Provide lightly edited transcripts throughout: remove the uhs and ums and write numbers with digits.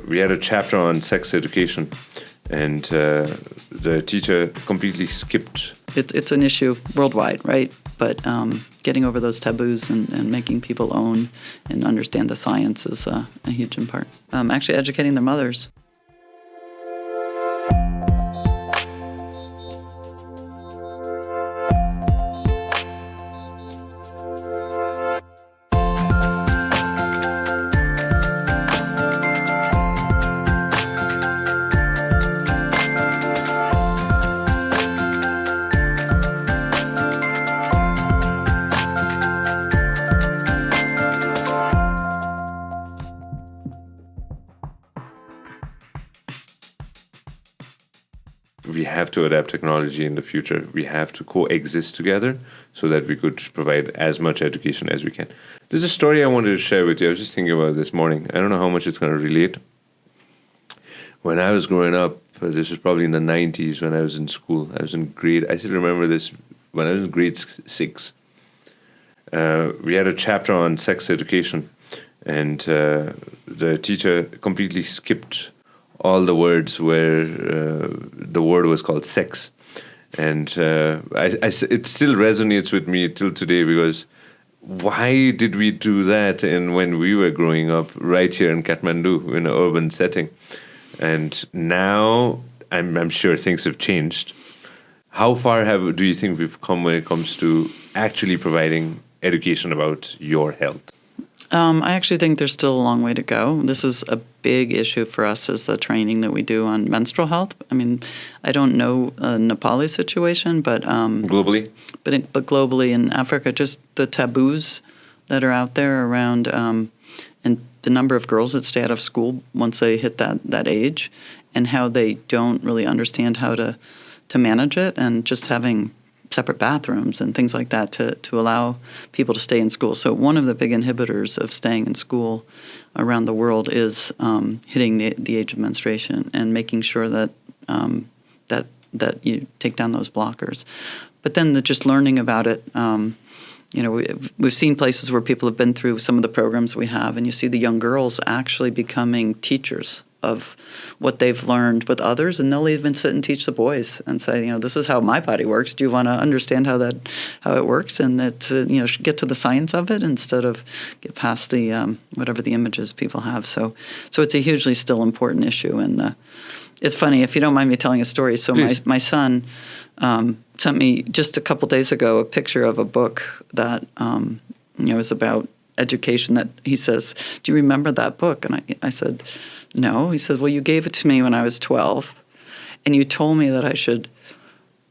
we had a chapter on sex education, and the teacher completely skipped. It's an issue worldwide, right? But getting over those taboos and making people own and understand the science is a huge part. Actually educating their mothers. We have to adapt technology in the future. We have to coexist together so that we could provide as much education as we can. There's a story I wanted to share with you. I was just thinking about it this morning. I don't know how much it's going to relate. When I was growing up, this was probably in the 90s when I was in school. I still remember this, when I was in grade 6. We had a chapter on sex education, and the teacher completely skipped all the words where the word was called sex. And it still resonates with me till today, because why did we do that when we were growing up right here in Kathmandu in an urban setting? And now I'm sure things have changed. How far do you think we've come when it comes to actually providing education about your health? I actually think there's still a long way to go. This is a big issue for us, is the training that we do on menstrual health. I mean, I don't know Nepali situation, but globally, but globally in Africa, just the taboos that are out there around, and the number of girls that stay out of school once they hit that age, and how they don't really understand how to manage it, and just having separate bathrooms and things like that to allow people to stay in school. So one of the big inhibitors of staying in school around the world is hitting the age of menstruation and making sure that that you take down those blockers. But then just learning about it, we've seen places where people have been through some of the programs we have, and you see the young girls actually becoming teachers of what they've learned with others, and they'll even sit and teach the boys and say, this is how my body works. Do you want to understand how it works? And get to the science of it instead of get past the whatever the images people have. So it's a hugely still important issue. And it's funny, if you don't mind me telling a story. So my son sent me just a couple days ago a picture of a book that is about education. That he says, "Do you remember that book?" And I said, "No." He said, "Well, you gave it to me when I was 12, and you told me that I should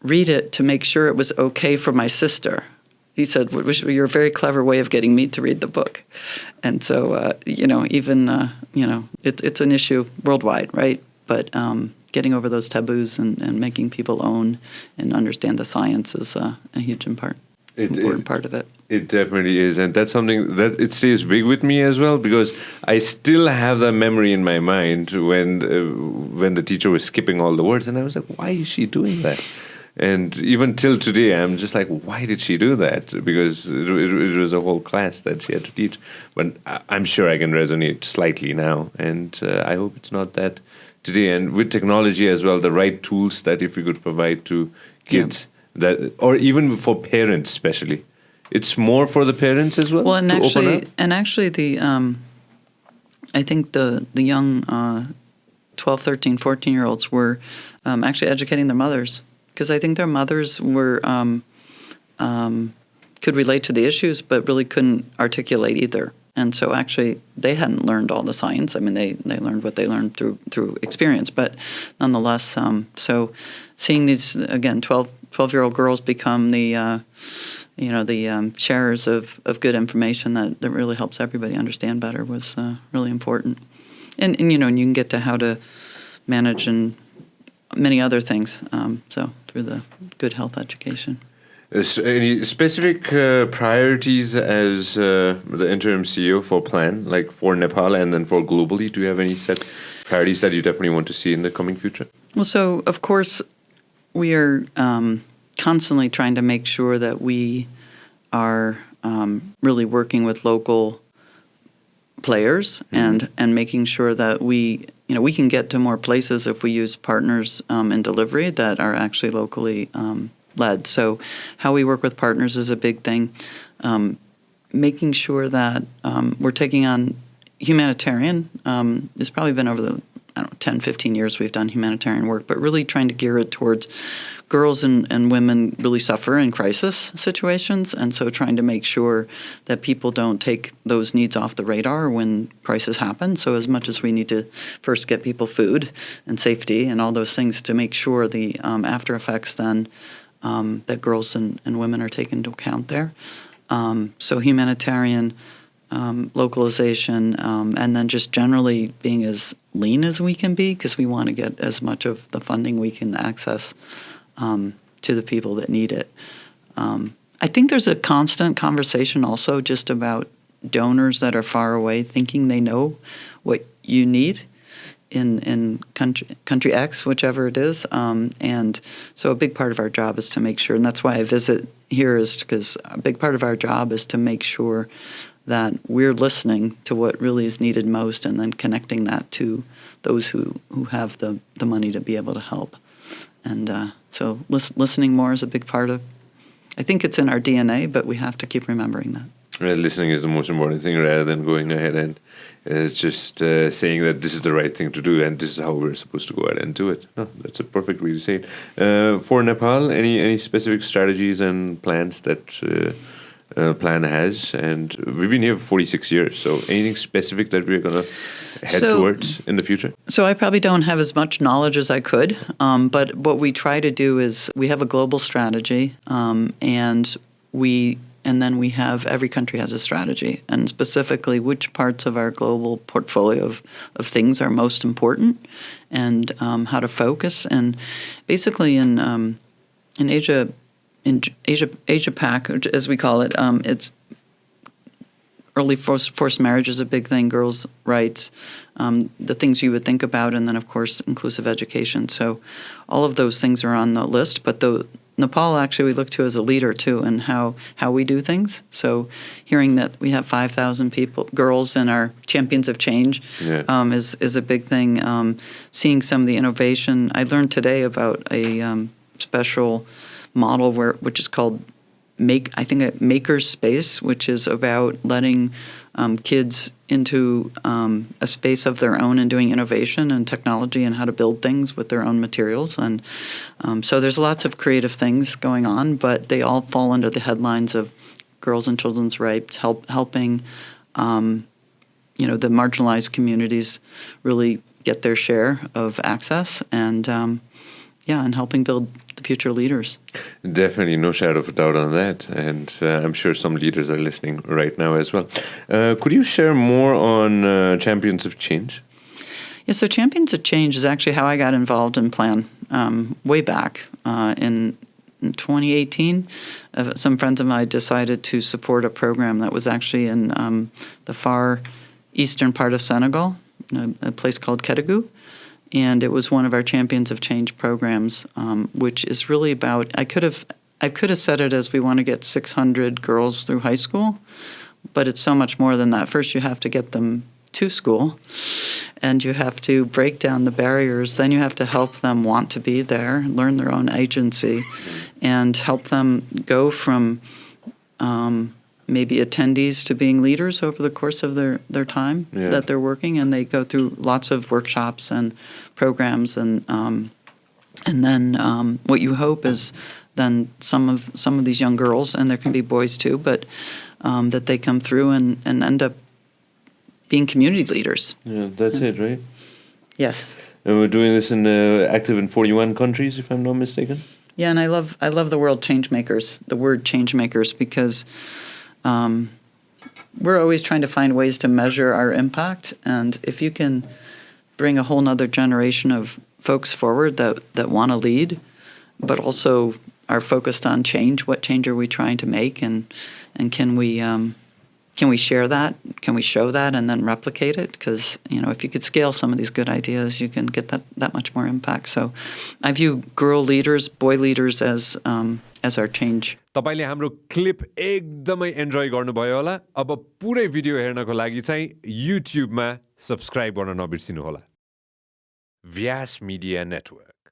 read it to make sure it was okay for my sister." He said, "You're a very clever way of getting me to read the book." And so, it's an issue worldwide, right? But getting over those taboos and making people own and understand the science is a huge important part of it. It definitely is, and that's something that it stays big with me as well, because I still have that memory in my mind when the teacher was skipping all the words, and I was like, why is she doing that? And even till today, I'm just like, why did she do that? Because it was a whole class that she had to teach. But I'm sure I can resonate slightly now, and I hope it's not that today. And with technology as well, the right tools that if we could provide to kids, or even for parents especially. It's more for the parents as well. Well, and actually, the I think the young 12, 13, 14-year-olds were actually educating their mothers, because I think their mothers were could relate to the issues, but really couldn't articulate either. And so actually, they hadn't learned all the science. I mean, they learned what they learned through experience, but nonetheless, so seeing these again 12-year-old girls become the sharers of good information that really helps everybody understand better was really important. And you can get to how to manage and many other things, so through the good health education. Any specific priorities as the interim CEO for PLAN, like for Nepal and then for globally? Do you have any set priorities that you definitely want to see in the coming future? Well, so of course we are constantly trying to make sure that we are really working with local players and making sure that we can get to more places if we use partners in delivery that are actually locally led. So how we work with partners is a big thing. Making sure that we're taking on humanitarian. It's probably been over the 10, 15 years we've done humanitarian work, but really trying to gear it towards girls and women really suffer in crisis situations, and so trying to make sure that people don't take those needs off the radar when crises happen. So as much as we need to first get people food and safety and all those things to make sure the after effects then that girls and women are taken into account there. So humanitarian, localization, and then just generally being as lean as we can be, because we want to get as much of the funding we can access to the people that need it. I think there's a constant conversation also just about donors that are far away thinking they know what you need in country X, whichever it is. And so a big part of our job is to make sure, and that's why I visit here, is because a big part of our job is to make sure that we're listening to what really is needed most and then connecting that to those who have the money to be able to help. And so listening more is a big part of, I think it's in our DNA, but we have to keep remembering that. Listening is the most important thing, rather than going ahead and just saying that this is the right thing to do and this is how we're supposed to go ahead and do it. No, that's a perfect way to say it. For Nepal, any specific strategies and plans that Plan has? And we've been here for 46 years, so anything specific that we're going to head towards in the future? So I probably don't have as much knowledge as I could, but what we try to do is we have a global strategy, and then we have, every country has a strategy, and specifically which parts of our global portfolio of things are most important, and how to focus. And basically in Asia, Asia Pac, as we call it, it's early forced marriage is a big thing, girls' rights, the things you would think about, and then, of course, inclusive education. So all of those things are on the list, but Nepal, actually, we look to as a leader, too, in how we do things. So hearing that we have 5,000 girls in our Champions of Change is a big thing. Seeing some of the innovation. I learned today about a special model which is called a maker space, which is about letting kids into a space of their own and doing innovation and technology and how to build things with their own materials. And so there's lots of creative things going on, but they all fall under the headlines of girls and children's rights, helping the marginalized communities really get their share of access, and and helping build the future leaders. Definitely, no shadow of a doubt on that. And I'm sure some leaders are listening right now as well. Could you share more on Champions of Change? Yeah, so Champions of Change is actually how I got involved in Plan way back in 2018. Some friends of mine decided to support a program that was actually in the far eastern part of Senegal, a place called Kédougou. And it was one of our Champions of Change programs, which is really about, I could have said it as we want to get 600 girls through high school, but it's so much more than that. First, you have to get them to school, and you have to break down the barriers. Then you have to help them want to be there, learn their own agency, and help them go from maybe attendees to being leaders over the course of their time that they're working, and they go through lots of workshops and programs, and then what you hope is then some of these young girls, and there can be boys too, but that they come through and end up being community leaders. Yeah, that's it, right? Yes. And we're doing this active in 41 countries, if I'm not mistaken. Yeah, and I love the word change makers, because we're always trying to find ways to measure our impact, and if you can bring a whole nother generation of folks forward that want to lead, but also are focused on change, what change are we trying to make, and can we can we share that? Can we show that and then replicate it? Because, if you could scale some of these good ideas, you can get that much more impact. So I view girl leaders, boy leaders as our change. तपाईले हाम्रो clip एकदमै enjoy गर्नुभयो होला अब पुरै video हेर्नको लागि चाहिँ युट्युबमा सब्स्क्राइब गर्न नबिर्सिनु होला व्यास मिडिया नेटवर्क